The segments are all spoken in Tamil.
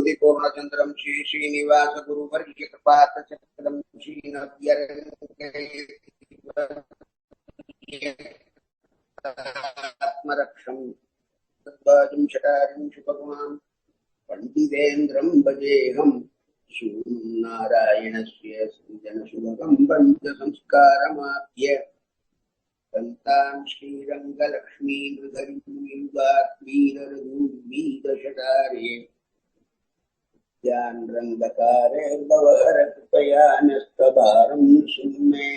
பூர்ணாமிருதி பூர்ணச்சந்திரம் ஸ்ரீ ஸ்ரீனிவாச குருவர்ய கிருபாதசக்கரம் ஸ்ரீநவ்யரக்ஷம் தத்பாஜம் ஷடாரிம் சுபகுமான் பண்டிதேந்திரம் பஜேகம் ஸ்ரீநாராயணஸ்ய சஞ்சனசுபகம் பஞ்சசம்ஸ்காரமாப்ய தந்தாம் ஸ்ரீரங்கலக்ஷ்மீர்ஹரியுகாத்மீரரூபீதஷடாரே யான் ரங்ககாரே பவஹரகிருபயா ன்யஸ்தபாரம் சுமே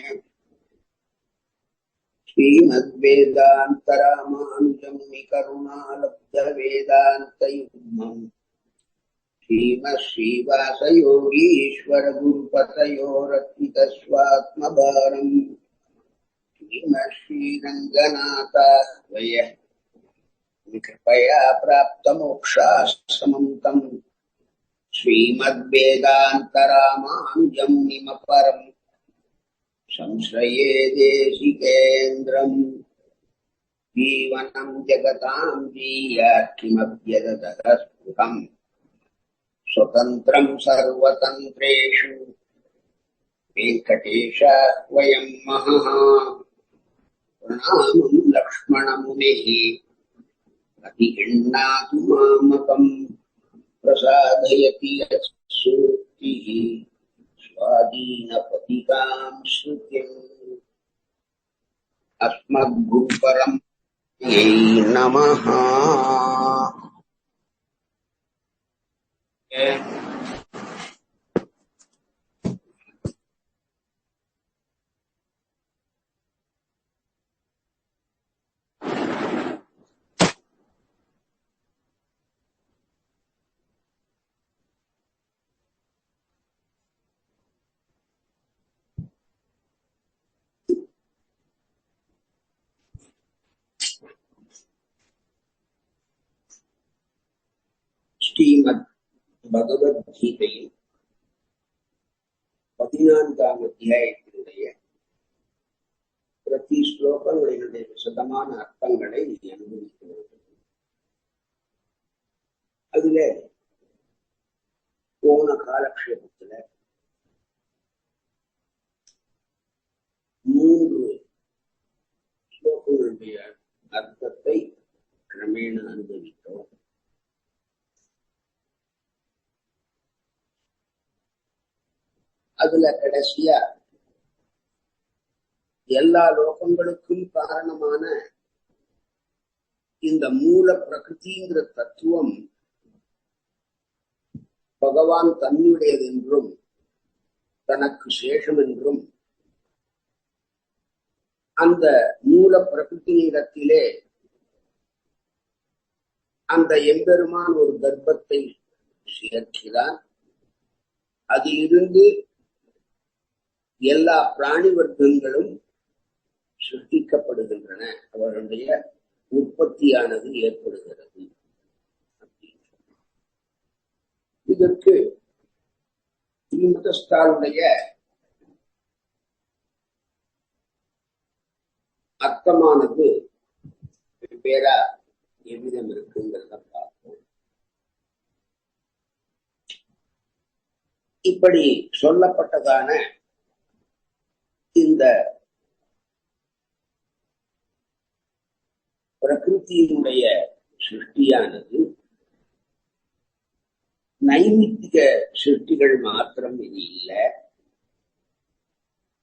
ஸ்ரீமத்வேதாந்தராமானுஜமுனிகருணாலப்தவேதாந்தயுக்மம் ஸ்ரீமத்ஸ்ரீவாசயோகீஸ்வரகுருபதயோரத்விதஸ்வாத்மபாரம் श्रीरङ्गनाथाह्वय कृपया प्राप्तमोक्षाश्रमं तम् श्रीमद्वेदान्तरामानुजं निमपरम् संश्रये देशिकेन्द्रम् जीवनं जगतां जीयात्किमभ्यदतः स्फुटम् स्वतन्त्रं सर्वतन्त्रेषु वेङ्कटेशाह्वयं महः प्रणामं लक्ष्मणमुनेः अतिगृह्णातु मामकम् प्रसादयति यत्सूक्तिः स्वाधीनपतिकां श्रुतिम् अस्मद्गुरुपरम्परायै नमः। ஸ்ரீமத் பகவத்கீதையில் 14ஆம் அத்தியாயத்தினுடைய பிரதி ஸ்லோகங்களினுடைய விசதமான அர்த்தங்களை அனுபவிக்கிறது. அதுல போன காலக்ஷேபத்துல 3 ஸ்லோகங்களுடைய அர்த்தத்தை கிரமேண அனுபவித்தோம். அதுல கடைசியா எல்லா லோகங்களுக்கும் காரணமான இந்த மூல பிரகிருதிங்கிற தத்துவம் பகவான் தன்னுடையது என்றும் தனக்கு சேஷம் என்றும் அந்த மூல பிரகிருதியிடத்திலே அந்த எம்பெருமான் ஒரு கர்ப்பத்தை சேர்க்கிறான். அதிலிருந்து எல்லா பிராணி வர்க்கங்களும் சிருஷ்டிக்கப்படுகின்றன, அவர்களுடைய உற்பத்தியானது ஏற்படுகிறது. இதற்கு ஸ்ரீமதஸ்தானுடைய அர்த்தமானது வெவ்வேறா எவ்விதம் இருக்குங்கிறத பார்ப்போம். இப்படி சொல்லப்பட்டதான இந்த பிரகிருதியினுடைய சிருஷ்டியானது நைமித்திக சிருஷ்டிகள் மாத்திரம் இது இல்லை,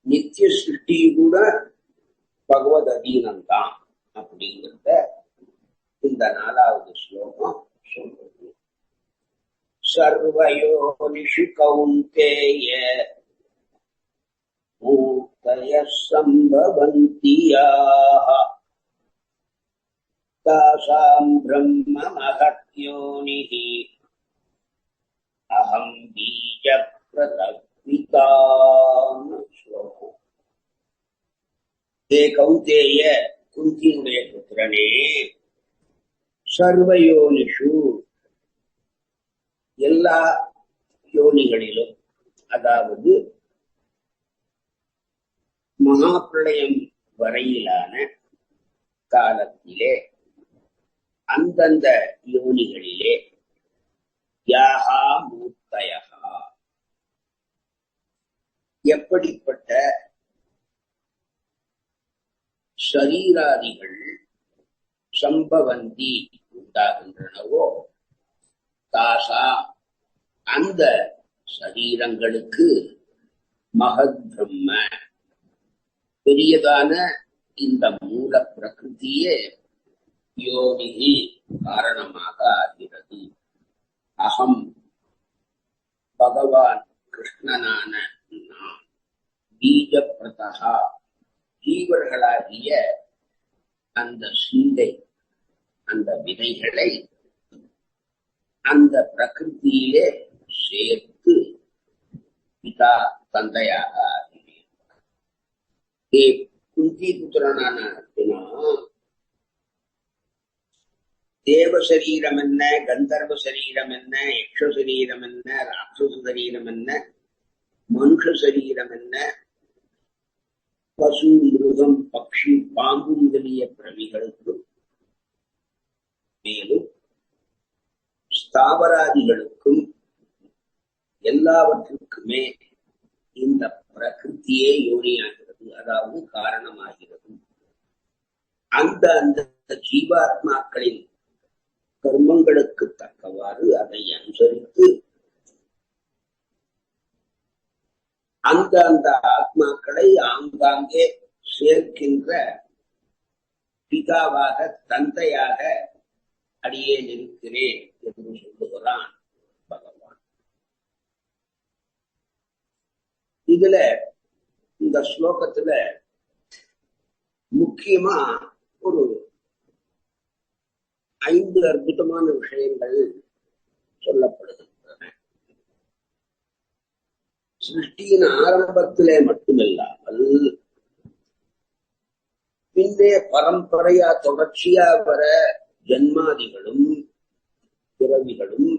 நித்திய சிருஷ்டி கூட பகவத் அதீனம்தான் அப்படிங்கிறத இந்த 4வது ஸ்லோகம் சொல்றது. சர்வயோனிஷு கௌந்தேய மூர்த்தயः சம்பவந்தியாः தாசாம் பிரம்ம மஹத்யோனிः அஹம் பீஜ பிரதக்விதாம். ஸ்லோகம். ஏ கௌந்தேய, குந்தியினுடைய புத்திரனே, சர்வயோனிஷு எல்லா யோனிகளிலும், அதாவது மகாபிரளயம் வரையிலான காலத்திலே அந்தந்த யோனிகளிலே யாஹா மூர்த்தயஹா, எப்படிப்பட்ட ஷரீராதிகள் சம்பவந்தி உண்டாகின்றனவோ தாசா அந்த சரீரங்களுக்கு மகத் பிரம்ம பெரியதான இந்த மூல பிரகிருதியே யோனிகி காரணமாக ஆகிறது. அகம் பகவான் கிருஷ்ணனான நான் பீஜ பிரதா ஜீவர்களாகிய அந்த சிந்தை அந்த விதைகளை அந்த பிரகிருதியிலே சேர்த்து பிதா தந்தையாக ஆகிறேன். குந்தி புத்திரனான அர்ஜுனா, தேவ சரீரம் என்ன, கந்தர்வ சரீரம் என்ன, யக்ஷ சரீரம் என்ன, ராட்சச சரீரம் என்ன, மனுஷ சரீரம் என்ன, பசு மிருகம் பக்ஷி பாம்பு முதலிய பிறவிகளுக்கு மேலும் ஸ்தாவராதிகளுக்கும் எல்லாவற்றுக்குமே இந்த பிரகிருத்தியே யோனியாகிறது, அதாவது காரணமாகிறது. அந்த அந்த ஜீவாத்மாக்களின் கர்மங்களுக்கு தக்கவாறு அதை அனுசரித்து அந்த அந்த ஆத்மாக்களை ஆங்காங்கே சேர்க்கின்ற பிதாவாக தந்தையாக அடியேன் இருக்கிறேன் என்று சொல்லுகிறான் பகவான். இதுல இந்த ஸ்லோகத்துல முக்கியமா ஒரு 5 அற்புதமான விஷயங்கள் சொல்லப்படுகின்றன. சிருஷ்டியின் ஆரம்பத்திலே மட்டுமில்லாமல் பின்னே பரம்பரையா தொடர்ச்சியா வர ஜன்மாதிகளும் பிறவிகளும்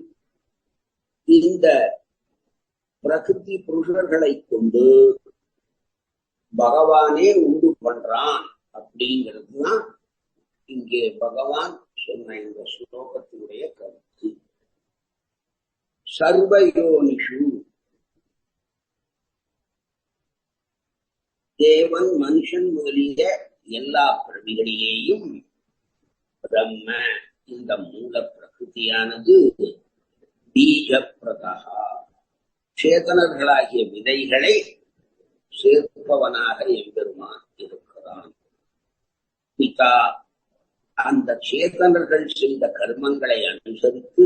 இந்த பிரகிருதி புருஷர்களை கொண்டு பகவானே உண்டு பண்றான் அப்படிங்கிறதுதான் இங்கே பகவான் சொன்ன இந்த ஸ்லோகத்தினுடைய கருத்து. சர்வயோனிஷு, தேவன் மனுஷன் முதலிய எல்லா பிறவிகளிலேயும் பிரம்ம இந்த மூல பிரகிருதியானது பீஜ பிரதா சேதனர்களாகிய விதைகளை சேர்ப்பவனாக எம்பெருமான் இருக்கிறான். பிதா அந்த சேதனர்கள் செய்த கர்மங்களை அனுசரித்து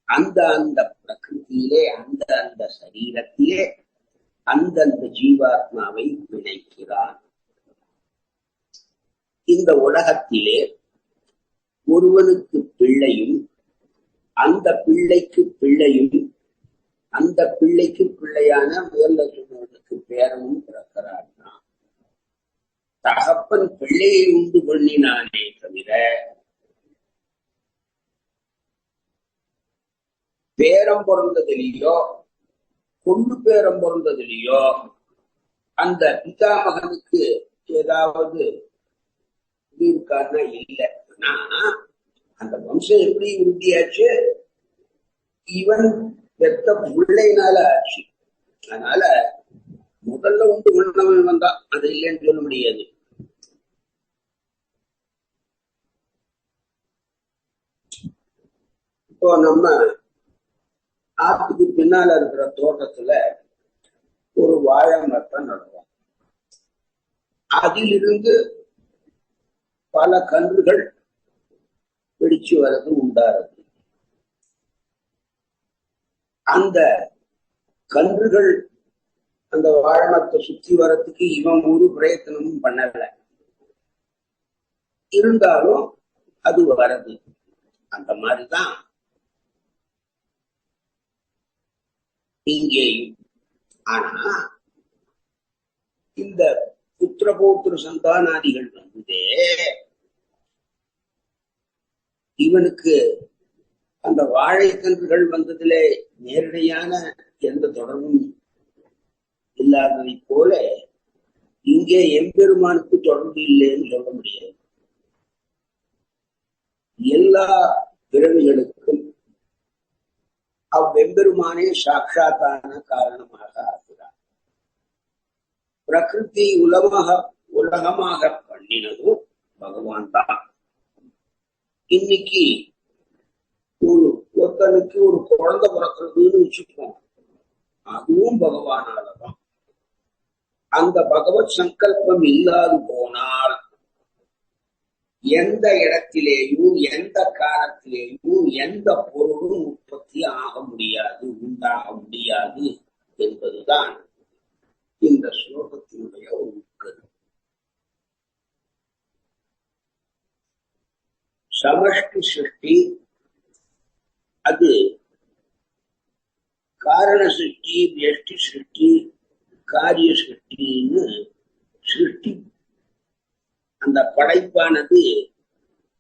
அந்த அந்த பிரகிருதியிலே அந்த அந்த சரீரத்திலே அந்தந்த ஜீவாத்மாவை பிணைக்கிறான். இந்த உலகத்திலே ஒருவனுக்கு பிள்ளையும் அந்த பிள்ளைக்கு பிள்ளையும் அந்த பிள்ளைக்கு பிள்ளையான முதல்ல சொன்னவனுக்கு பேரனும் பிறக்கிறான். தகப்பன் பிள்ளையை உண்டு பண்ணினானே தவிர பேரம் பிறந்ததிலேயோ கொண்டு பேரம் பிறந்ததிலேயோ அந்த பிதாமகனுக்கு ஏதாவது இருக்காருன்னா இல்லை. ஆனா அந்த வம்சம் எப்படி உறுதியாச்சு? இவன் பெத்த பிள்ளைனால ஆச்சு. அதனால முதல்ல உண்டு பண்ணவன் வந்தான், அது இல்லைன்னு சொல்ல முடியாது. இப்போ நம்ம ஆத்துக்கு பின்னால இருக்கிற தோட்டத்துல ஒரு வாழை மரத்தை நடுவோம். அதிலிருந்து பல கன்றுகள் பிடிச்சு வர்றது உண்டாறது. அந்த கன்றுகள் அந்த வாழை மரத்தை சுத்தி வர்றதுக்கு இவன் ஒரு பிரயத்தனமும் பண்ணல. இருந்தாலும் அது வரது. அந்த மாதிரிதான் இங்கேயும். ஆனா இந்த புத்திரபௌத்திர சந்தானாதிகள் வந்ததே இவனுக்கு அந்த வாழைக்கன்றுகள் வந்ததிலே நேரடியான எந்த தொடர்பும் இல்லாததை போல இங்கே எம்பெருமானுக்கு தொடர்பு இல்லைன்னு சொல்ல முடியாது. எல்லா பிறவிகளுக்கும் எம்பெருமானே சாட்சாத்தான காரணமாக ஆகிறார். பிரகிருதி உலகமாக பண்ணினதும் பகவான் தான். இன்னைக்கு ஒருத்தனுக்கு ஒரு குழந்தை பிறக்கிறதுன்னு வச்சுப்போம், அதுவும் பகவானாலதான். அந்த பகவத் சங்கல்பம் இல்லாது போனால் எந்த இடத்திலேயும் எந்த காலத்திலேயும் எந்த பொருளும் உற்பத்தி ஆக முடியாது, உண்டாக முடியாது என்பதுதான் இந்த ஸ்லோகத்தினுடைய ஒரு உட்கருத்து. சமஷ்டி சிருஷ்டி அது காரண சிருஷ்டி, வியஷ்டி சிருஷ்டி, காரிய சிருஷ்டின்னு சிருஷ்டி அந்த படைப்பானது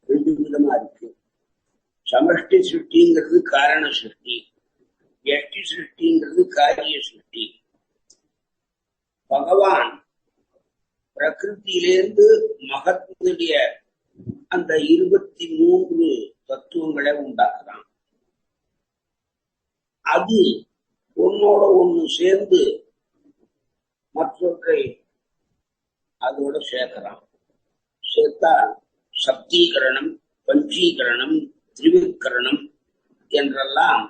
ரெண்டு விதமா இருக்கு. சமஷ்டி சிருஷ்டிங்கிறது காரண சிருஷ்டி, வியஷ்டி சிருஷ்டிங்கிறது காரிய சிருஷ்டி. பகவான் பிரகிருத்தியிலிருந்து மகத்தினுடைய அந்த 23 தத்துவங்களை உண்டாக்குறான். அது ஒன்னோட ஒண்ணு சேர்ந்து மற்றொன்றை அதோட சேர்க்கிறான். சேர்த்தால் சப்தீகரணம், பஞ்சீகரணம், திரிவிக்கரணம் என்றெல்லாம்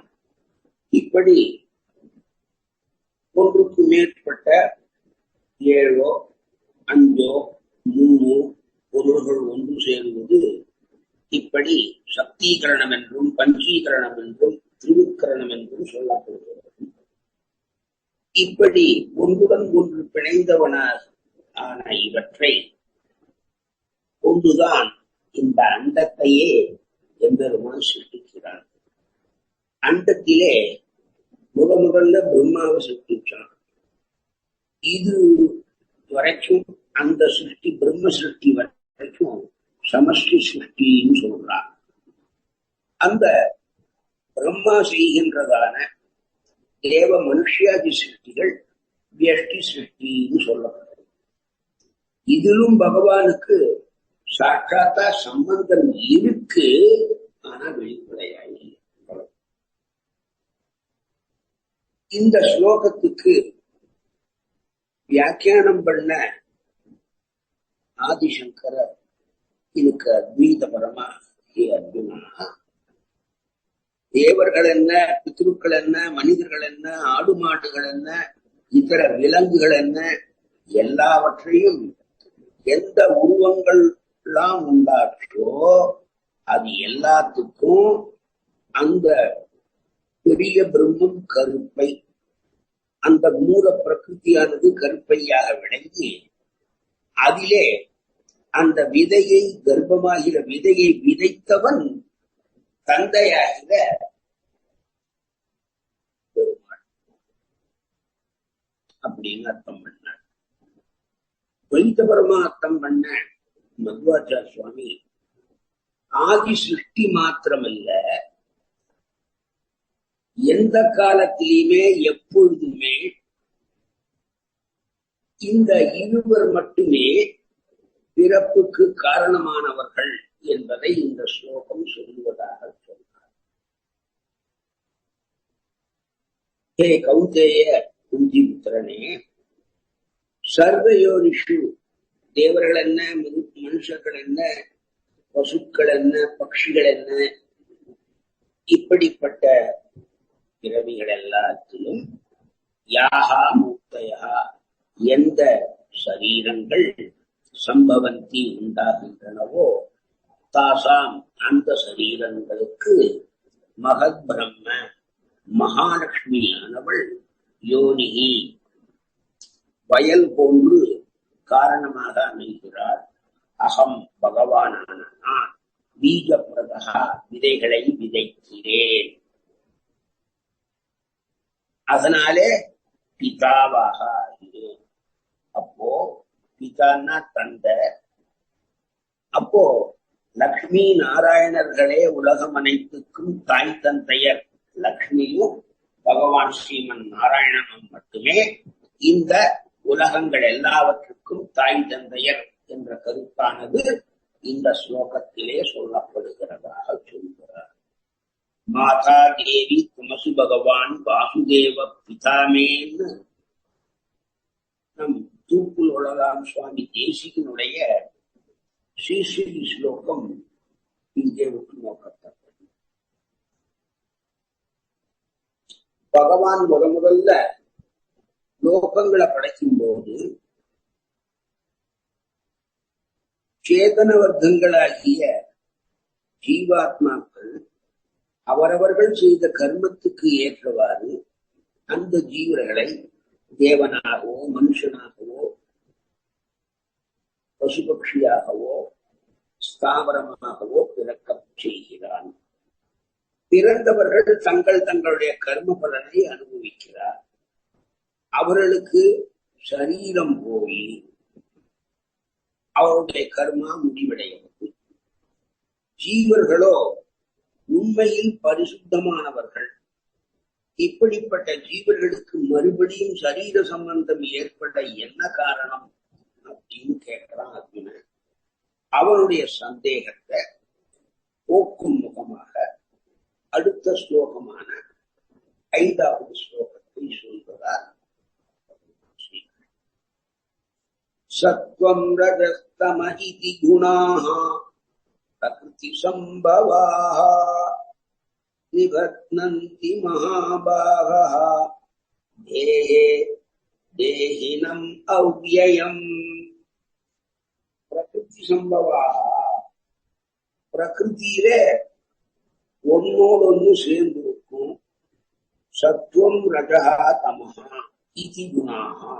இப்படி ஒன்றுக்கு மேற்பட்ட 7 5 3 பொருள்கள் ஒன்று சேருவது இப்படி சக்தீகரணம் என்றும் பஞ்சீகரணம் என்றும் திரிவிக்கரணம் என்றும் சொல்லப்படுகிறது. இப்படி ஒன்றுடன் ஒன்று பிணைந்தவனான இவற்றை கொண்டுதான் இந்த அண்டத்தையே எம்பெருமான் சிருஷ்டிக்கிறான். அண்டத்திலே முதல்ல பிரம்மாவை சிருஷ்டிச்சான். இது வரைக்கும் அந்த சிருஷ்டி பிரம்ம சிருஷ்டி வரைக்கும் சமஷ்டி சிருஷ்டின்னு சொல்றான். அந்த பிரம்மா செய்கின்றதான தேவ மனுஷியாதி சிருஷ்டிகள் வியஷ்டி சிருஷ்டின்னு சொல்லப்படுறது. இதிலும் பகவானுக்கு சாட்சாத்தா சம்பந்தம் இருக்கு, ஆனா வெளிப்படையாகி. இந்த ஸ்லோகத்துக்கு வியாக்கியானம் பண்ண ஆதிசங்கரர் இதுக்கு அத்வைத பரமா, ஹே அர்ஜுனா, தேவர்கள் என்ன, பித்ருக்கள் என்ன, மனிதர்கள் என்ன, ஆடு மாடுகள் என்ன, இதர விலங்குகள் என்ன, எல்லாவற்றையும் எந்த உருவங்கள் எல்லாம் உண்டாச்சோ அது எல்லாத்துக்கும் அந்த பெரிய பிரம்மம் கருப்பை, அந்த மூல பிரகிருதியானது கருப்பையாக விளங்கி அதிலே அந்த விதையை, கர்ப்பமாகிற விதையை விதைத்தவன் தந்தையாகிற பெருமாள் அப்படின்னு அர்த்தம் பண்ணார். துவைதபரமா அர்த்தம் பண்ண மத்வாச்சார சுவாமி ஆதி சிருஷ்டி மாத்திரமல்ல, எந்த காலத்திலுமே எப்பொழுதுமே இந்த இருவர் மட்டுமே பிறப்புக்கு காரணமானவர்கள் என்பதை இந்த ஸ்லோகம் சொல்லுவதாக சொன்னார். ஹே கௌந்தேய குந்திபுத்திரனே, சர்வயோனிஷு தேவர்கள் என்ன, மனுஷர்கள் என்ன, பசுக்கள் என்ன, பட்சிகள் என்ன, இப்படிப்பட்ட பிறவிகள் எல்லாத்திலும் யாகா மூர்த்தயா எந்த சரீரங்கள் சம்பவந்தி உண்டாகின்றனவோ தாசாம் அந்த சரீரங்களுக்கு மகத் பிரம்ம மகாலட்சுமியானவள் யோனிகி வயல் போன்று காரணமாக அமைகிறார். அகம் பகவானான நான் பீஜ பிரதா விதைகளை விதைக்கிறேன். அதனாலே பிதாவாக ஆகிறேன். அப்போ பிதான்னா தந்தை. அப்போ லக்ஷ்மி நாராயணர்களே உலகம் அனைத்துக்கும் தாய் தந்தையர். லக்ஷ்மியும் பகவான் ஸ்ரீமன் நாராயணனும் மட்டுமே இந்த உலகங்கள் எல்லாவற்றுக்கும் தாய் தந்தையர் என்ற கருத்தானது இந்த ஸ்லோகத்திலே சொல்லப்படுகிறதாக சொல்கிறார். மாதா தேவி தும வாசு பகவான் வாசுதேவ பிதாமேன்னு நம் தூக்குள் உலகாம் சுவாமி தேசிகனுடைய ஸ்ரீஸ்ரீ ஸ்லோகம் இங்கே விட்டு நோக்கத்தக்கது. பகவான் முதல்ல லோகங்களை படைக்கும் போது சேதன வர்க்கங்களாகிய ஜீவாத்மாக்கள் அவரவர்கள் செய்த கர்மத்துக்கு ஏற்றவாறு அந்த ஜீவர்களை தேவனாகவோ மனுஷனாகவோ பசுபக்ஷியாகவோ ஸ்தாவரமாகவோ பிறக்கச் செய்கிறான். பிறந்தவர்கள் தங்களுடைய கர்ம பலனை அனுபவிக்கிறார். அவர்களுக்கு சரீரம் போய் அவருடைய கர்மா முடிவடைகிறது. ஜீவர்களோ உண்மையில் பரிசுத்தமானவர்கள். இப்படிப்பட்ட ஜீவர்களுக்கு மறுபடியும் சரீர சம்பந்தம் ஏற்பட என்ன காரணம் அப்படின்னு கேட்கிறான் அர்ஜுனன். அவனுடைய சந்தேகத்தை போக்கும் முகமாக அடுத்த ஸ்லோகமான 5வது ஸ்லோகத்தை சொல்கிறார். சத்வம் ரஜஸ்தம இதி குணாஹ பிரகிருதி சம்பவாஹ நிபத்னந்தி மகாபாகஹ தேஹே தேஹினம் அவ்யயம். பிரகிருதி சம்பவாஹ, பிரகிருதியிலே ஒன்னோடு ஒன்னு சேர்ந்து இருக்கும். சத்வம் ரஜஹா தமஹா இதி குணாஹா,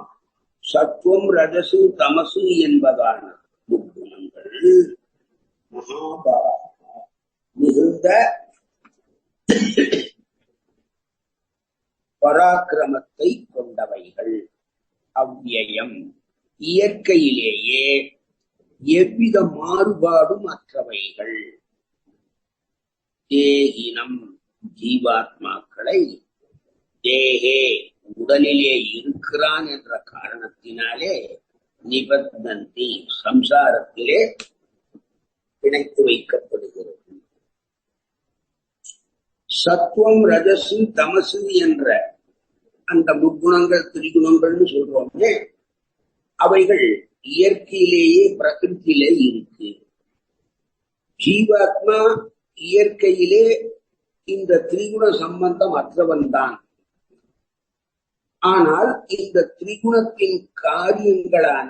சத்வம் ரஜசு தமசு என்பதான முக்குணங்கள் மகாபாரத மிகுந்த பராக்கிரமத்தை கொண்டவைகள். அவ்யயம், இயற்கையிலேயே எவ்வித மாறுபாடும் அற்றவைகள். தேகினம், ஜீவாத்மாக்களை தேகே உடலிலே இருக்கிறான் என்ற காரணத்தினாலே நிபந்தந்தி சம்சாரத்திலே பிணைத்து வைக்கப்படுகிறது. சத்துவம் ரஜசு தமசு என்ற அந்த முக்குணங்கள் திரிகுணங்கள்னு சொல்றோமே, அவைகள் இயற்கையிலேயே பிரகிருத்திலே இருக்கு. ஜீவாத்மா இயற்கையிலே இந்த திரிகுண சம்பந்தம் அற்றவன் தான். ஆனால் இந்த திரிகுணத்தின் காரியங்களான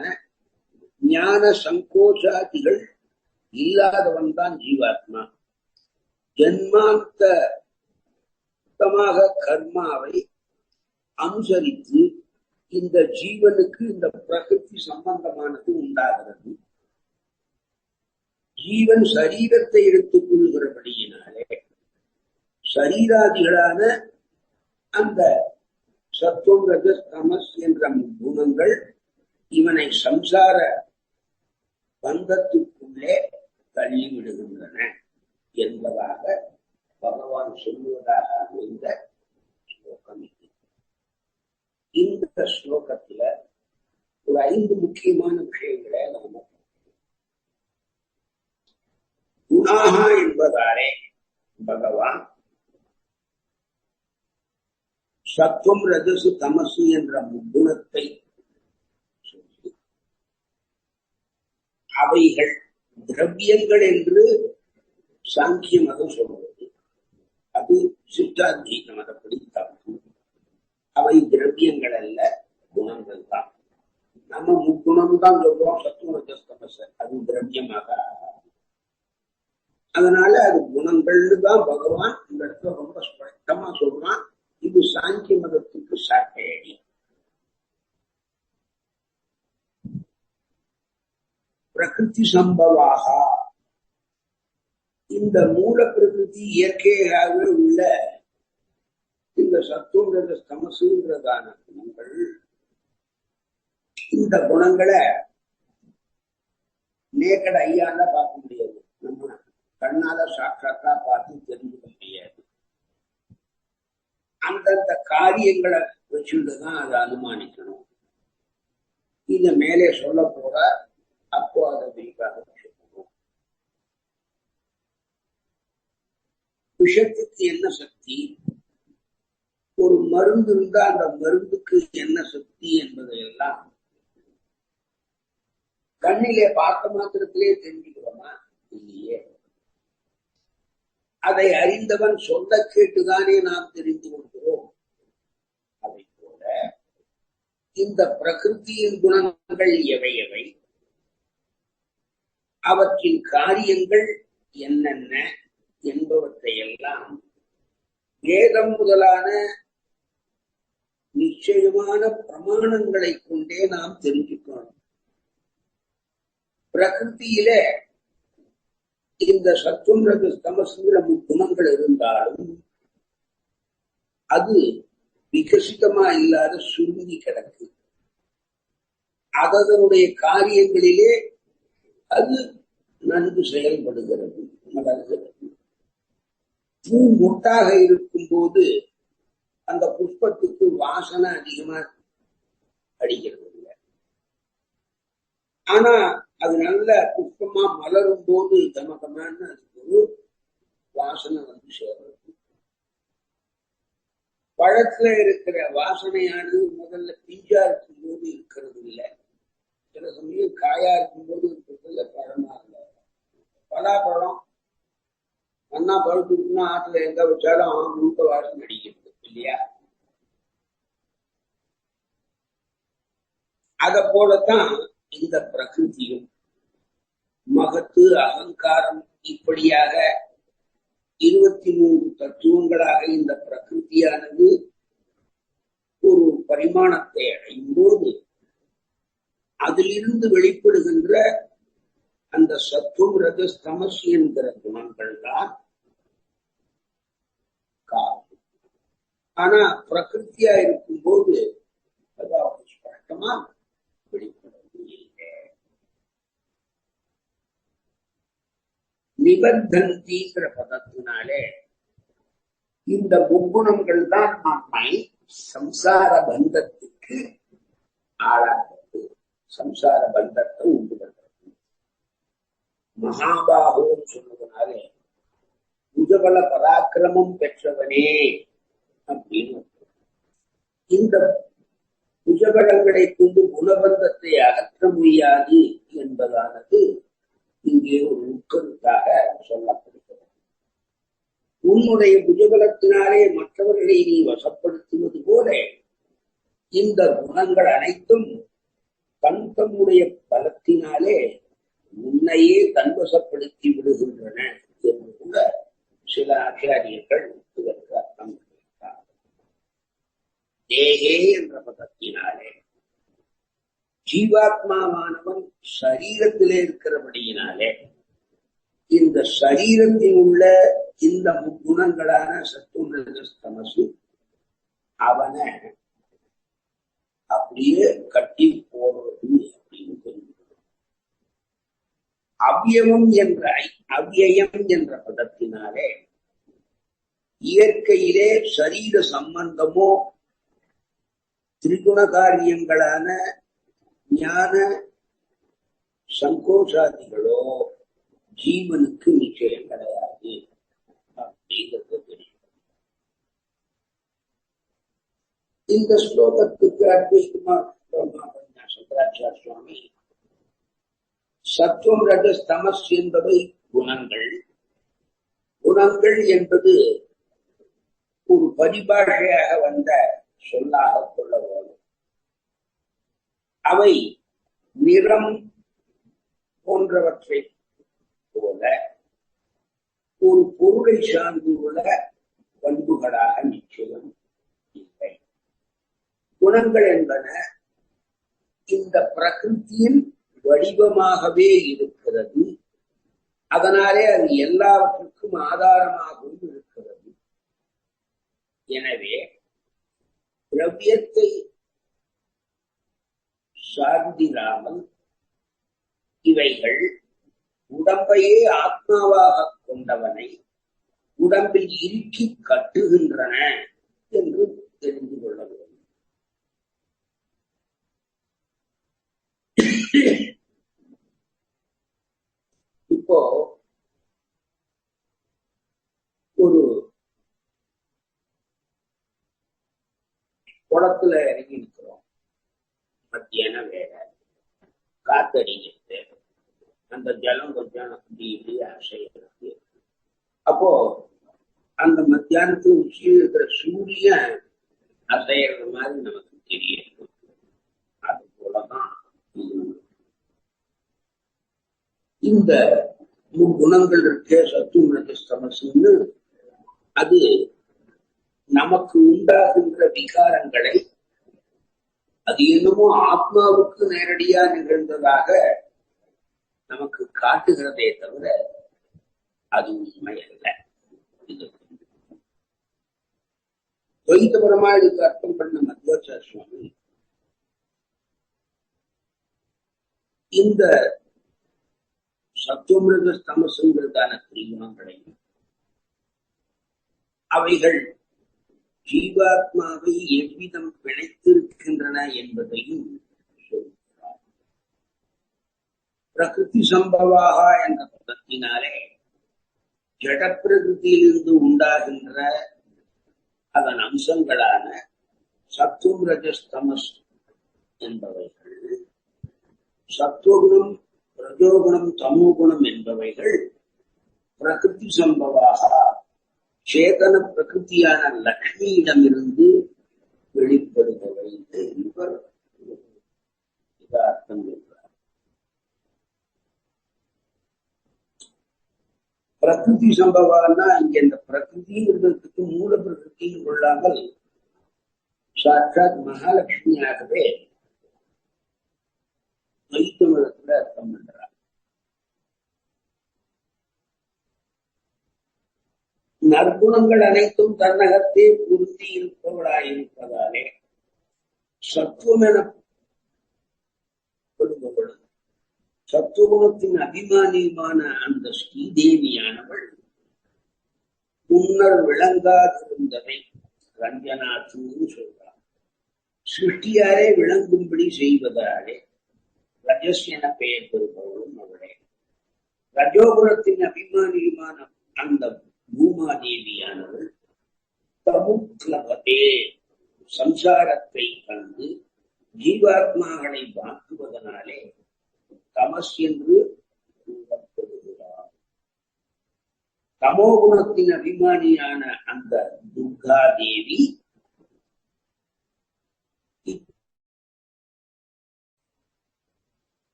ஞான சங்கோச்சாதிகள் இல்லாதவன் தான் ஜீவாத்மா. ஜன்மாந்தமாக கர்மாவை அனுசரித்து இந்த ஜீவனுக்கு இந்த பிரகிருதி சம்பந்தமானது உண்டாகிறது. ஜீவன் சரீரத்தை எடுத்துக் கொள்கிறபடியினாலே சரீராதிகளான அந்த சத்துவம் ரஜஸ் தமஸ் என்ற குணங்கள் இவனை சம்சார பந்தத்துக்குள்ளே தள்ளிவிடுகின்றன என்பதாக பகவான் சொல்லுவதாக அமைந்த ஸ்லோகம் இது. இந்த ஸ்லோகத்துல ஒரு 5 முக்கியமான விஷயங்களை நாம குணாகா என்பதாலே பகவான் சத்துவம் ரஜசு தமசு என்ற முக்குணத்தை சொல்லி அவைகள் திரவியங்கள் என்று சாங்கிய மதம் சொல்வது, அது சித்தாந்தீக மதப்படி தப்பு. அவை திரவியங்கள் அல்ல, குணங்கள் தான். நம்ம முக்குணம் தான் சொல்றோம், சத்துவம் ரஜஸ் தமசு, அது திரவியமாக. அதனால அது குணங்கள்னு தான் பகவான் இந்த இடத்துல ரொம்ப ஸ்பஷ்டமா சொல்றான். இது சாங்கிய மதத்துக்கு சாட்டையடி. பிரகிருதி சம்பவாக, இந்த மூல பிரகிருதி இயற்கையாக உள்ள இந்த சத்துவம் ரஜஸ் தமசுன்றதான குணங்கள், இந்த குணங்களை நேக்கட ஐயால பார்க்க முடியாது, நம்ம கண்ணால சாட்சாத்தா பார்த்து தெரிஞ்சுக்க முடியாது. அந்தந்த காரியங்களை வச்சுட்டுதான் அதை அனுமானிக்கணும். இத மேலே சொல்ல போற, அப்போ அதை விரிவாக சொல்லணும். விஷத்துக்கு என்ன சக்தி? ஒரு மருந்து இருந்தா அந்த மருந்துக்கு என்ன சக்தி என்பதையெல்லாம் கண்ணிலே பார்த்த மாத்திரத்திலே தெரிஞ்சுக்கிறோமா? இல்லையே. அதை அறிந்தவன் சொல்ல கேட்டுதானே நாம் தெரிந்து கொள்கிறோம். அதை போல இந்த பிரகிருதியின் குணங்கள் எவை எவை, அவற்றின் காரியங்கள் என்னென்ன என்பவற்றை எல்லாம் வேதம் முதலான நிச்சயமான பிரமாணங்களை கொண்டே நாம் தெரிஞ்சுக்கணும். பிரகிருதியில இந்த சத்துவம் ரஜஸ் தமசுங்கிற குணங்கள் இருந்தாலும் அது விகசிதமா இல்லாத சுருங்கி கிடக்கு. அதனுடைய காரியங்களிலே அது நன்கு செயல்படுகிறது, மலர்கிறது. பூ மொட்டாக இருக்கும் போது அந்த புஷ்பத்துக்கு வாசனை அதிகமா அடிக்கிறது இல்லை. ஆனா அது நல்ல புஷ்பமா மலரும் போது தமகமான அதுக்கு ஒரு வாசனை வந்து சேர்றது. பழத்துல இருக்கிற வாசனையானது முதல்ல பிஞ்சா இருக்கும் போது இருக்கிறது இல்லை, சில சமயம் காயா இருக்கும் போது இருக்கிறது இல்லை, பழமா இல்லை. பலாப்பழம் மண்ணா பழுத்து இருக்குன்னா ஆற்றுல எங்க வச்சாலும் முழுக்க வாசனை அடிக்கிறது இல்லையா? அத போலத்தான் இந்த பிரகிருதியும் மகத்து அகங்காரம் இப்படியாக 23 தத்துவங்களாக இந்த பிரகிருதியானது ஒரு பரிமாணத்தை அடையும் போது அதிலிருந்து வெளிப்படுகின்ற அந்த சத்துவம் ரஜஸ் தமஸ் என்கிற குணங்கள் தான் காரணம். ஆனா பிரகிருத்தியா இருக்கும் போது அதாவது ஸ்பஷ்டமா வெளிப்படுவது இல்லை. நிபந்தந்திங்கிற பதத்தினாலே இந்த முக்குணங்கள் தான் நம்மை சம்சார பந்தத்துக்கு ஆளாகிறது, சம்சார பந்தத்தை உண்டு பண்றது. மகாபாகோன்னு சொன்னதுனாலே புஜபல பராக்கிரமம் பெற்றவனே அப்படின்னு. இந்த புஜபலங்களை கொண்டு குணபந்தத்தை அகற்ற முடியாது என்பதானது இங்கே ஒரு உட்கருத்தாக சொல்லப்படுகிறது. உன்னுடைய புஜபலத்தினாலே மற்றவர்களை நீ வசப்படுத்துவது போல இந்த குணங்கள் அனைத்தும் தம்முடைய பலத்தினாலே உன்னையே தன்வசப்படுத்தி விடுகின்றன என்று கூட சில ஆச்சாரியர்கள் இதற்கு அர்த்தம் கொடுத்தார். தேகே என்ற பதத்தினாலே ஜீவாத்மாவானவன் சரீரத்திலே இருக்கிறபடியினாலே இந்த சரீரத்தில் உள்ள இந்த முக்குணங்களான சத்துவமசு அவனை அப்படியே கட்டி போடுறது அப்படின்னு தெரியும். அவ்யயம் என்ற பதத்தினாலே இயற்கையிலே சரீர சம்பந்தமோ திரிகுண காரியங்களான ஞான சங்கோஷாதிகளோ ஜீவனுக்கு நிச்சயம் கிடையாது அப்படிங்கிறது தெரியும். இந்த ஸ்லோகத்துக்கு அத்வைகுமார் சங்கராச்சாரிய சுவாமி சத்துவம் ரஜஸ் தமஸ் என்பவை குணங்கள். குணங்கள் என்பது ஒரு பரிபாஷையாக வந்த சொல்லாக கொள்ள வேண்டும். அவை நிறம் போன்றவற்றை போல ஒரு பொருளை சார்ந்துள்ள பண்புகளாக நிச்சயம் இல்லை. குணங்கள் என்பன இந்த பிரகிருத்தியின் வடிவமாகவே இருக்கிறது. அதனாலே அது எல்லாவற்றுக்கும் ஆதாரமாகவும் இருக்கிறது. எனவே திரவியத்தை சார்ந்திராமல் இவைகள் உடம்பையே ஆத்மாவாக கொண்டவனை உடம்பில் இறுக்கி கட்டுகின்றன என்று தெரிந்து கொள்ள வேண்டும். இப்போ ஒரு குளத்துல இறங்கி நிற்கிறோம். மத்தியான வேலை, காத்தடிக்கிறது, அந்த ஜலம் கொஞ்சம் அப்படி இப்படி அசைகிறது. அப்போ அந்த மத்தியானத்து உச்சியில் இருக்கிற சூரியன் அசைகிறது மாதிரி நமக்கு தெரியும். அது போலதான் இந்த முக்குணங்கள் இருக்கே, சத்துவம் ரஜஸ்தமஸ்ன்னு, அது நமக்கு உண்டாகின்ற விகாரங்களை அது என்னமோ ஆத்மாவுக்கு நேரடியா நிகழ்ந்ததாக நமக்கு காட்டுகிறதே தவிர அது உண்மை அல்ல. இது துவைத்தபரமா இதுக்கு அர்த்தம் பண்ண மத்வாச்சாரிய சுவாமி இந்த சத்துவமிருத ஸ்தமசுங்கிறதான திரிகுணங்களையும் அவைகள் ஜீவாத்மாவை எவ்விதம் பிணைத்திருக்கின்றன என்பதையும் சொல்கிறார். பிரகிருதி சம்பவாக என்ற பதத்தினாலே ஜடப்பிரகிருதியிலிருந்து உண்டாகின்ற அதன் அம்சங்களான சத்துவம் ரஜஸ்தமஸ் என்பவைகள், சத்துவகுணம் ரஜோகுணம் தமோகுணம் என்பவைகள் பிரகிருதி சம்பவாக சேதன பிரகிருதியான லக்ஷ்மியிடமிருந்து வெளிப்படுபவை இவர் அர்த்தம் சொல்றார். பிரகிருதி சம்பவான்னா இங்க இந்த பிரகிருதிங்கிறதுக்கு மூல பிரகிருத்தின்னு கொள்ளாமல் சாட்சாத் மகாலட்சுமியாகவே துவைத்த மதத்துல அர்த்தம் பண்றார். நற்குணங்கள் அனைத்தும் தன்னகத்தே பொருந்தி இருப்பவளாயிருப்பதாலே சத்துவம் எனப்படுபவளும் சத்துவகுணத்தின் அபிமானியுமான அந்த ஸ்ரீதேவியானவள் முன்னர் விளங்காதிருந்தவை ரஞ்சனாத்துன்னு சொல்றார். சிருஷ்டியாரே விளங்கும்படி செய்வதாலே ரஜஸ் என பெயர் பெறுபவளும் அவளே. ரஜோகுணத்தின் அபிமானியுமான அந்த பூமாதேவியானவள் தமுக்லபதே சம்சாரத்தை கண்டு ஜீவாத்மாக்களை வாக்குவதனாலே தமஸ் என்று கூறப்படுகிறார். தமோகுணத்தின் அபிமானியான அந்த துர்காதேவி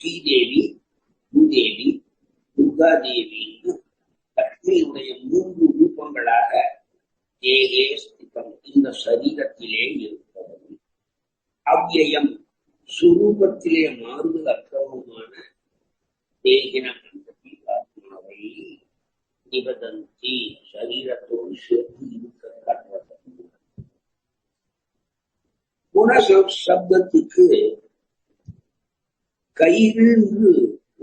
ஸ்ரீதேவி, பூதேவி, துர்காதேவி லக்ஷ்மியுடைய 3 ரூபங்களாக தேகே ஸ்திதம் இந்த சரீரத்திலே இருப்பது. அவ்யயம் சுரூபத்திலே மாறுதலற்றவுமான தேகினம் அந்த ஜீவாத்மாவை நிபதந்தி சரீரத்தோடு சேர்த்து இருக்க காட்டுவது. குண சப்தத்துக்கு கயிறு என்று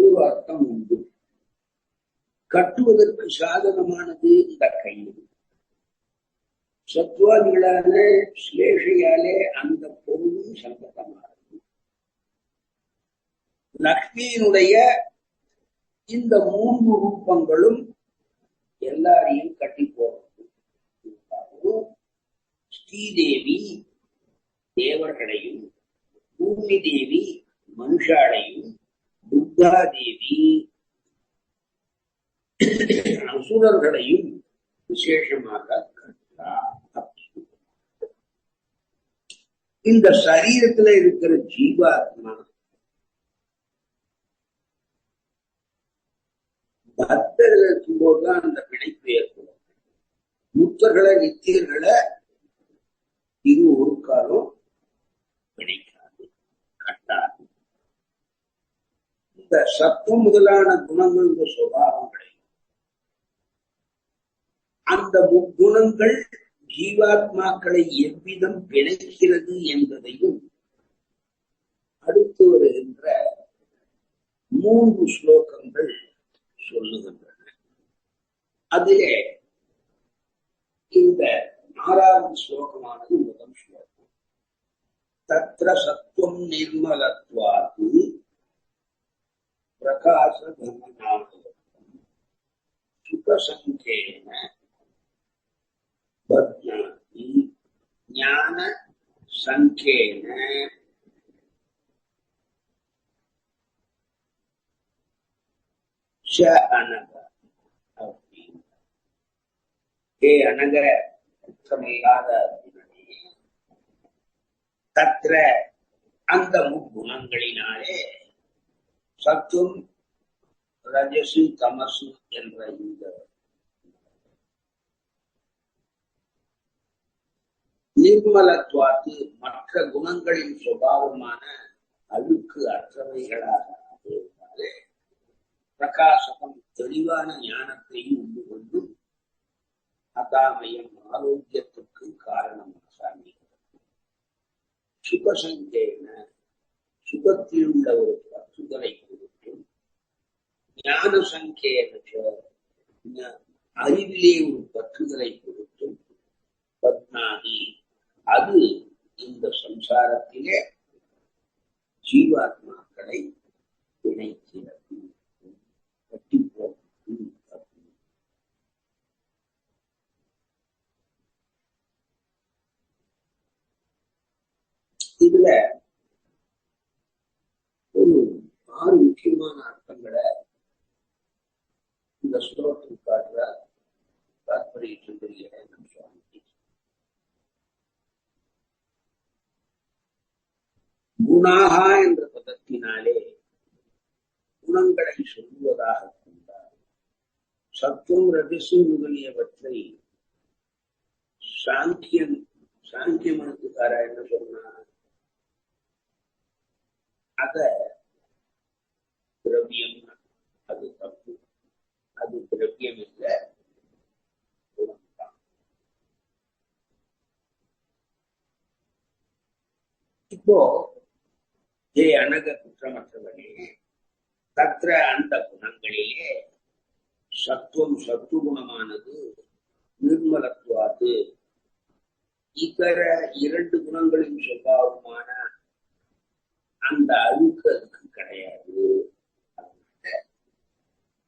ஒரு அர்த்தம் உண்டு. கட்டுவதற்கு சாதனமானது இந்த கயிறு. சத்வாதிகளான ஸ்லேஷையாலே அந்த பொருளும் சம்பந்தமானது. லக்ஷ்மியினுடைய இந்த 3 ரூபங்களும் எல்லாரையும் கட்டி போறது. ஸ்ரீதேவி தேவர்களையும், பூமி தேவி மனுஷாலையும், துர்காதேவி அசுரர்களையும் விசேஷமாக கண்டார். இந்த சரீரத்துல இருக்கிற ஜீவாத்மா பக்தர்கள் இருக்கும்போதுதான் அந்த பிணைப்பு ஏற்படும். முக்தர்களை நித்தியர்களை இது ஒரு காலம் பிணைக்காது, கட்டாது. இந்த சத்துவம் முதலான குணங்கள் சுபாவங்களை அந்த முக்குணங்கள் ஜீவாத்மாக்களை எவ்விதம் பிணைக்கிறது என்பதையும் அடுத்து வருகின்ற 3 ஸ்லோகங்கள் சொல்லுகின்றன. அதிலே இந்த 6வது ஸ்லோகமானது முதல் ஸ்லோகம். தத்ர சத்துவம் நிர்மலத்வாது பிரகாச கமனாமயம் சுகசங்கேன பத்னாதி ஞான சங்கேன அனக. ஏ அனக, குற்றமில்லாத அர்ஜுனனே, தத்ர அந்த முக்குணங்களினாலே சத்துவம் ரஜசு தமசு என்ற இந்த நிர்மலத்துவாத்து மற்ற குணங்களின் சுபாவமான அழுக்கு அற்றவைகளாக இருந்தாலே பிரகாசகம் தெளிவான ஞானத்தையும் உண்டு கொண்டு அதாமயம் ஆரோக்கியத்துக்கு காரணமாக அமைகிறது. சுகசங்கேன சுகத்தில் உள்ள ஒரு பற்றுதலை கொடுத்தும், ஞான சங்கேன அறிவிலே ஒரு பற்றுதலை கொடுத்தும், பத்னாதி அது இந்த சம்சாரத்திலே ஜீவாத்மாக்களை இணைக்கிறது, கட்டி போகிறது. இதுல ஒரு 6 முக்கியமான அர்த்தங்களை இந்த ஸ்லோகத்தில் காட்டுற தாற்பரிய சுந்தரிகளை சுவாமி குணாகா என்ற பதத்தினாலே குணங்களை சொல்லுவதாக கொண்டார். சத்துவம் ரஜசு முதலியவற்றை சாங்கியம் மனத்துக்காரா என்ன சொன்னார்? அத திரவியம், அது தப்பு, அது திரவியம் இல்லை, குணம்தான். இப்போ ஏ அனக குற்றமற்றவனே, தத்ர அந்த குணங்களிலே சத்துவம் சத்துவகுணமானது நிர்மலத்துவாது இதர 2 குணங்களின் சுபாவமான அந்த அழுக்கு அதுக்கு கிடையாது.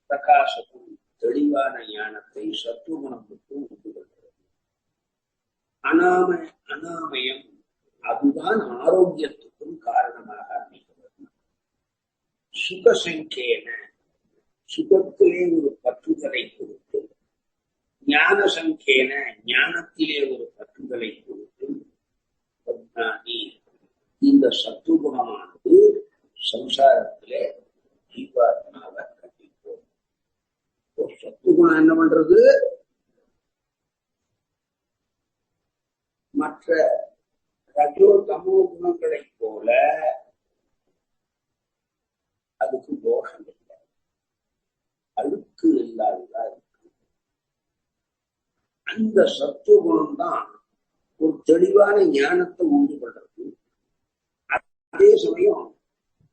பிரகாசத்தும் தெளிவான ஞானத்தை சத்துவகுணம் மட்டும் உண்டு கொள்கிறது. அனாமயம் அதுதான் ஆரோக்கியத்துக்கும் காரணமாக அமைகிறது. சுகசங்கேன சுகத்திலே ஒரு பற்றுதலை கொடுத்து, ஞான சங்கேன ஞானத்திலே ஒரு பற்றுதலை கொடுத்து, பத்னாதி இந்த சத்துவகுணமானது சம்சாரத்திலே ஜீவாத்மாவை கண்டிப்போம். சத்துவகுணம் என்ன பண்றது? மற்ற ரஜோ தமோ குணங்களை போல அதுக்கு தோஷம் இல்லை, அழுக்கு இல்லாததா இருக்கு. அந்த சத்துவகுணம் தான் ஒரு தெளிவான ஞானத்தை உண்டு பண்றது. அதே சமயம்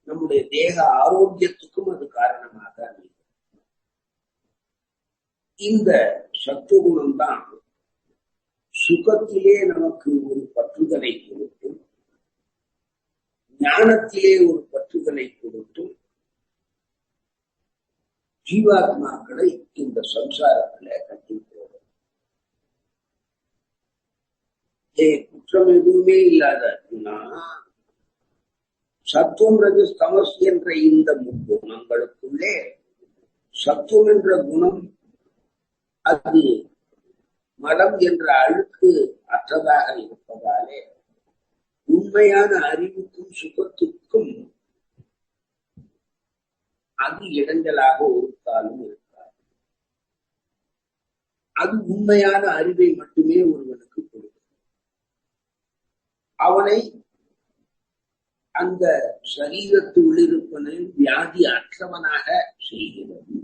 நம்முடைய தேக ஆரோக்கியத்துக்கும் அது காரணமாக அமைகிறது. இந்த சத்துவகுணம் தான் சுகத்திலே நமக்கு ஒரு பற்றுதலை கொடுத்தும், ஞானத்திலே ஒரு பற்றுதலை கொடுத்தும் ஜீவாத்மாக்களை இந்த சம்சாரத்தில கட்டி போடும். குற்றம் எதுவுமே இல்லாத சத்துவம் ரஜஸ் தமஸ் என்ற இந்த முக்குணங்களுக்குள்ளே சத்துவம் என்ற குணம் அது மலம் என்ற அழுக்கு அற்றதாக இருப்பதாலே உண்மையான அறிவுக்கும் சுகத்துக்கும் அது இடைஞ்சலாக ஒரு காலம் இருக்காது. அது உண்மையான அறிவை மட்டுமே ஒருவனுக்கு கொடுக்கும். அவனை அந்த சரீரத்து உள்ளிருப்பனை வியாதி அற்றவனாக செய்கிறது.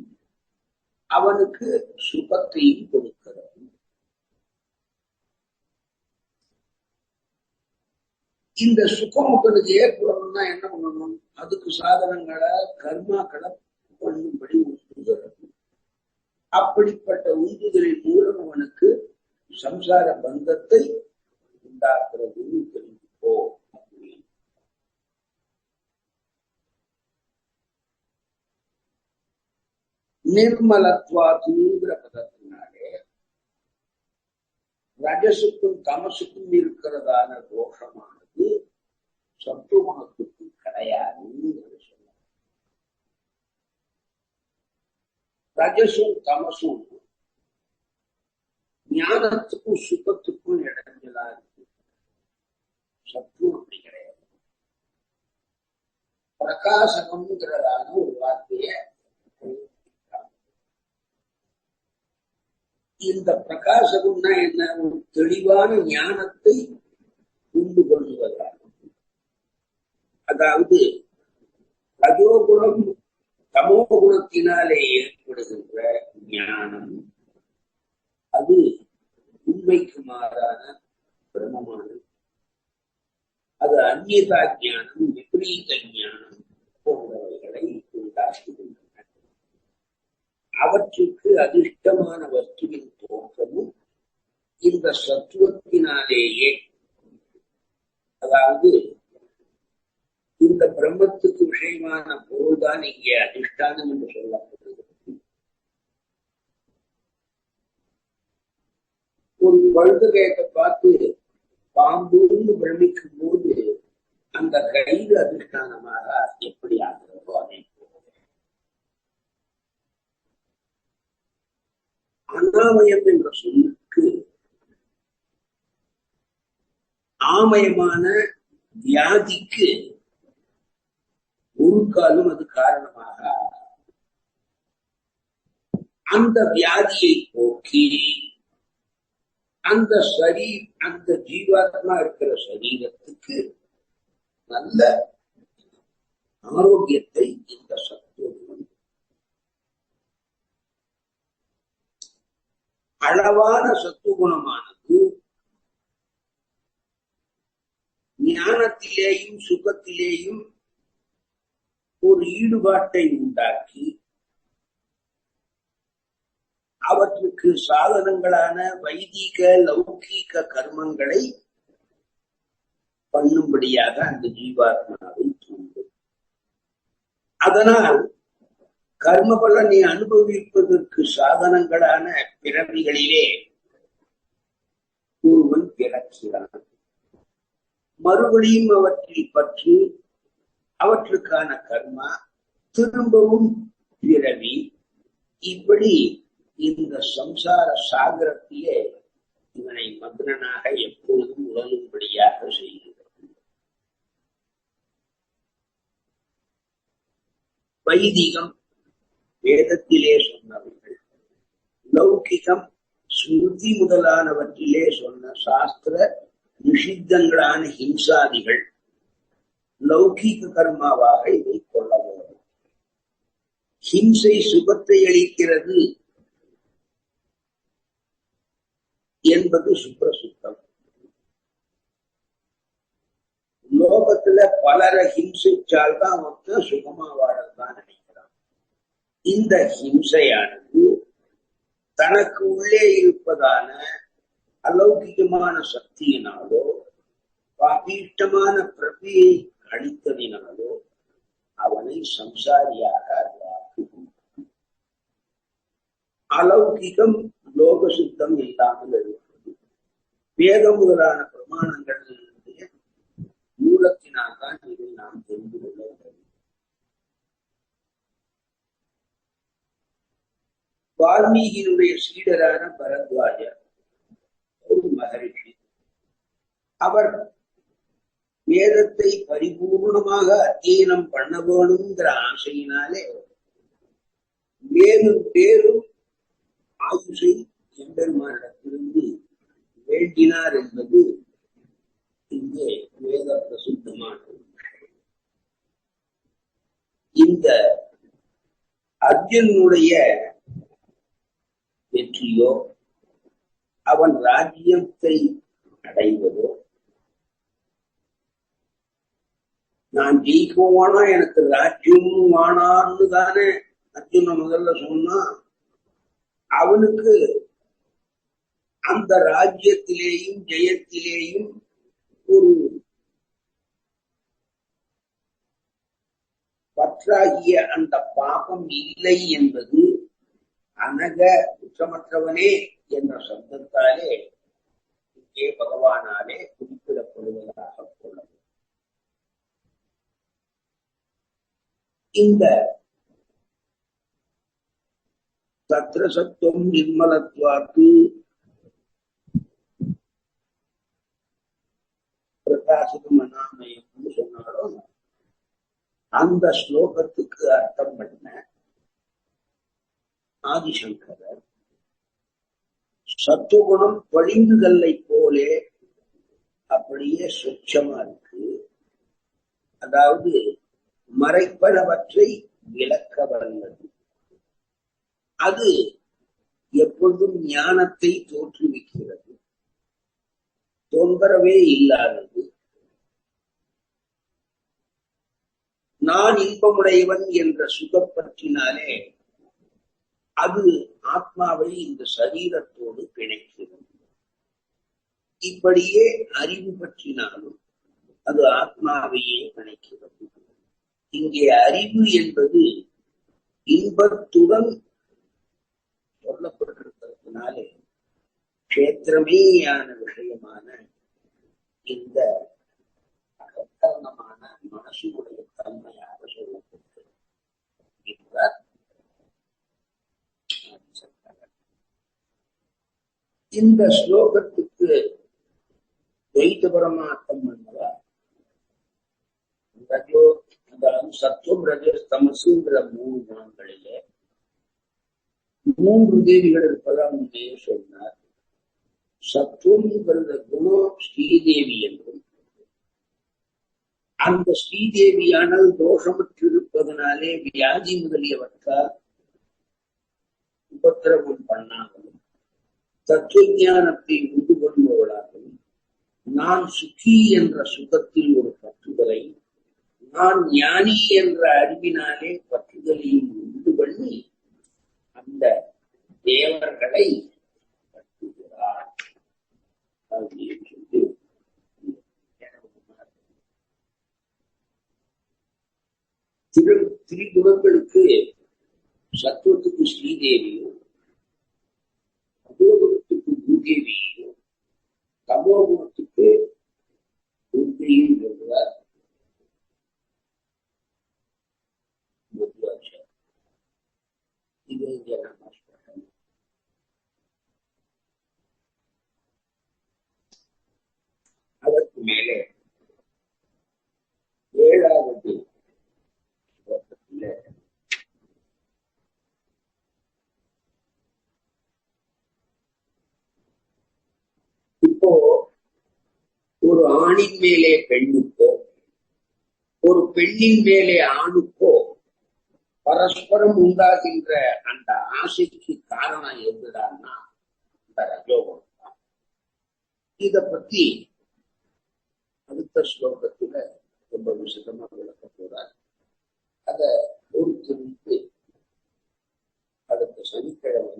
அவனுக்கு சுகத்தையும் கொடுக்கிறது. இந்த சுகமுகனுக்கு ஏற்படணும்னா என்ன பண்ணணும்? அதுக்கு சாதனங்களை கர்மாக்களை பண்ணும்படி உந்துகிறது. அப்படிப்பட்ட உந்துதலின் மூலம் அவனுக்கு சம்சார பந்தத்தை உண்டாக்குறது தெரிஞ்சுக்கோ. நிர்மலத்வாத்துங்கிற பதத்தினாலே ரஜசுக்கும் தமசுக்கும் இருக்கிறதான தோஷமானது சத்துவகுணத்துக்கு கிடையாதுன்னு சொல்ல. ரஜசும் தமசும் ஞானத்துக்கும் சுகத்துக்கும் இடைஞ்சலா இருக்கு. சத்துவம் அப்படி கிடையாது. பிரகாசகம்ங்கிறதான ஒரு வார்த்தைய இந்த பிரகாசகம்னா என்ன? ஒரு தெளிவான ஞானத்தை உண்டு கொள்வதாகும். அதாவது ரஜோகுணம் தமோ குணத்தினாலே ஏற்படுகின்ற ஞானம் அது உண்மைக்கு மாறான பிரமமானது. அது அந்நியதா ஞானம், விபரீத ஞானம் போன்றவைகளை உண்டாக்குகின்றன. அவற்றுக்கு அதிர்ஷ்டமான வஸ்துவின் தோற்றமும் இந்த சத்துவத்தினாலேயே, அதாவது இந்த பிரம்மத்துக்கு விஷயமான பொருள்தான் இங்கே அதிஷ்டானம் என்று சொல்லப்படுகிறது. ஒரு குழந்தைகளை பார்த்து பாம்புன்னு பிரமிக்கும் போது அந்த கயிறு அதிஷ்டானமாக எப்படி ஆகிறதோ அதை அனாமயம் என்ற சொல்லுக்கு ஆமயமான வியாதிக்கு ஒரு காலம் அது காரணமாக அந்த வியாதியை போக்கி அந்த அந்த ஜீவாத்மா இருக்கிற சரீரத்துக்கு நல்ல ஆரோக்கியத்தை இந்த சத்துவம், அளவான சத்துவகுணமானது ஞானத்திலேயும் சுகத்திலேயும் ஒரு ஈடுபாட்டை உண்டாக்கி அவற்றுக்கு சாதனங்களான வைதிக லௌகீக கர்மங்களை பண்ணும்படியாக அந்த ஜீவாத்மாவை தூண்டும். அதனால் கர்ம பலனை அனுபவிப்பதற்கு சாதனங்களான பிறவிகளிலே ஒருவன் பிறக்கிறான். மறுபடியும் அவற்றில் பற்றி அவற்றுக்கான கர்மா, திரும்பவும் பிறவி, இப்படி இந்த சம்சார சாகரத்திலே இவனை மக்னனாக எப்பொழுதும் உணரும்படியாக செய்கிறது. வைதிகம் வேதத்திலே சொன்னவர்கள், லௌகிகம் ஸ்மிருதி முதலானவற்றிலே சொன்ன சாஸ்திர நிஷித்தங்களான ஹிம்சாதிகள் லௌகீக கர்மாவாக இதை கொள்ள வேண்டும். ஹிம்சை சுகத்தை அளிக்கிறது என்பது சுப்ரசுத்தம். லோகத்துல பலரை ஹிம்சிச்சால் தான் மொத்தம் சுகமா வாழத்தான் நினைக்கிறான். இந்த ஹிம்சையானது தனக்கு உள்ளே இருப்பதான அலௌகிகமான சக்தியினாலோ பாபீஷ்டமான பிரபியை அளித்ததினாலோ அவனை சம்சாரியாக ஆக்குகின்றான். அலௌகிகம் லோக சுத்தம் இல்லாமல் இருப்பது வேதம் முதலான பிரமாணங்களுடைய மூலத்தினால்தான் இதை நாம் தெரிந்து கொள்ள வேண்டும். வால்மீகியினுடைய சீடரான பரத்வாஜர் ஒரு மகரிஷி. அவர் வேதத்தை பரிபூர்ணமாக அத்தியனம் பண்ண வேணுங்கிற ஆசையினாலே மேலும் பேரும் ஆயுஷை எம்பெருமானிடத்திலிருந்து வேண்டினார் என்பது இங்கே வேத பிரசித்தமான விஷயம். இந்த அர்ஜுனுடைய வெற்றியோ அவன் ராஜ்யத்தை அடைவதோ, நான் ஜெயிக்குவானா எனக்கு ராஜ்யமும் வானான்னு தானே அர்ஜுன முதல்ல சொன்னா, அவனுக்கு அந்த ராஜ்யத்திலேயும் ஜெயத்திலேயும் ஒரு பற்றாகிய அந்த பாபம் இல்லை என்பது அனக குற்றமற்றவனே என்ற சப்தத்தாலே இங்கே பகவானாலே குறிப்பிடப்படுவதாக கொள்ளும். இந்த தத்ர சத்துவம் நிர்மலத்வாத்து பிரகாசிதம் அனாமயம் சொன்னாலும் அந்த ஸ்லோகத்துக்கு அர்த்தம் பண்ண ஆதிசங்கரர் சத்துவகுணம் பளிங்குகல்லை போலே அப்படியே சுட்சமா இருக்கு. அதாவது மறைப்பனவற்றை விளக்க வல்லது. அது எப்பொழுதும் ஞானத்தை தோற்றுவிக்கிறது, தொந்தரவே இல்லாதது. நான் இன்பமுடையவன் என்ற சுகப்பற்றினாலே அது ஆத்மாவை இந்த சரீரத்தோடு பிணைக்கிறது. இப்படியே அறிவு பற்றினாலும் அது ஆத்மாவையே பிணைக்கிறது. இங்கே அறிவு என்பது இன்பத்துடன் சொல்லப்பட்டிருக்கிறதுனாலே கஷேத்திரமேயான விஷயமான இந்த அகத்தரணமான மனசுடைய தன்மையாக சொல்லப்பட்டது என்றார். இந்த ஸ்லோகத்துக்கு துவைத பரமார்த்தம் என்பதால் சத்துவம் ரஜஸ் தமசுங்கிற 3 குணங்களிலே 3 தேவிகள் இருப்பதா முன்னே சொன்னார். சத்துவம்ங்கிறத குணம் ஸ்ரீதேவி என்றும், அந்த ஸ்ரீதேவியானது தோஷமற்று இருப்பதனாலே வியாதி முதலியவற்றால் உபத்திரவம் பண்ணாமலும் தத்துவ ஞானத்தை உண்டு கொள்பவளாகவும் நான் சுகி என்ற சுகத்தில் ஒரு பற்றுதலை, நான் ஞானி என்ற அறிவினாலே பற்றுதலையும் உண்டு பண்ணி அந்த தேவர்களை பற்றுகிறார் அப்படின்னு சொல்லி திரிகுணங்களுக்கு சத்துவத்துக்கு ஸ்ரீதேவியும், அபோகுணத்துக்கு பூதேவியும், தமோகுணத்துக்கு துர்க்கையும் சொல்கிறார். இது நமஸ்காரம். அதற்கு மேலே 7வது ஸ்லோகத்தில் இப்போ ஒரு ஆணின் மேலே பெண்ணுக்கோ, ஒரு பெண்ணின் மேலே ஆணுக்கோ பரஸ்பரம் உண்டாகின்ற அந்த ஆசைக்கு காரணம் எதுடான்னா இந்த ரஜோகுணம் தான். இத பத்தி அடுத்த ஸ்லோகத்துல ரொம்ப விசதமா விளக்க போறார். அதை பொறுத்திருந்து அடுத்த சனிக்கிழமை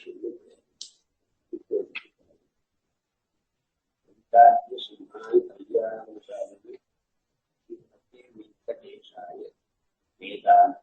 சொல்லுங்க. वेदांत